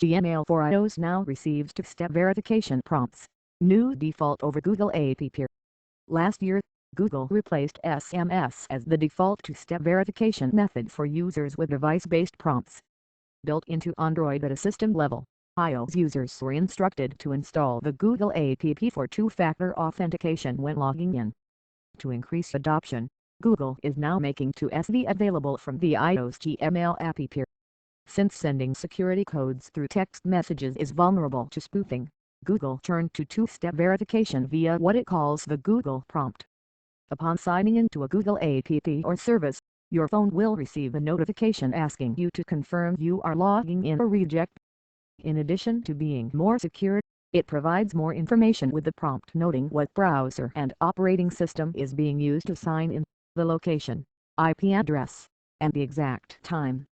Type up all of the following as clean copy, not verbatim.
Gmail for iOS now receives two-step verification prompts. New default over Google App. Last year, Google replaced SMS as the default two-step verification method for users with device-based prompts. Built into Android at a system level, iOS users were instructed to install the Google App for two-factor authentication when logging in. To increase adoption, Google is now making 2SV available from the iOS Gmail app. Since sending security codes through text messages is vulnerable to spoofing, Google turned to two-step verification via what it calls the Google prompt. Upon signing into a Google app or service, your phone will receive a notification asking you to confirm you are logging in or reject. In addition to being more secure, it provides more information with the prompt noting what browser and operating system is being used to sign in, the location, IP address, and the exact time.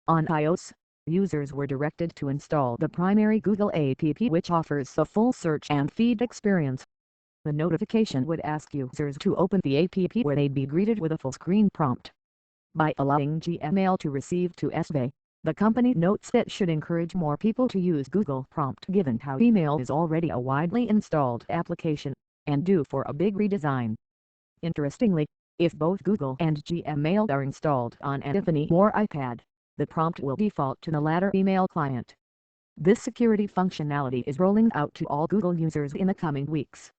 On iOS, users were directed to install the primary Google app, which offers a full search and feed experience. The notification would ask users to open the app where they'd be greeted with a full-screen prompt. By allowing Gmail to receive two-SV, the company notes that should encourage more people to use Google Prompt given how email is already a widely installed application, and due for a big redesign. Interestingly, if both Google and Gmail are installed on an iPhone or iPad, the prompt will default to the latter email client. This security functionality is rolling out to all Google users in the coming weeks.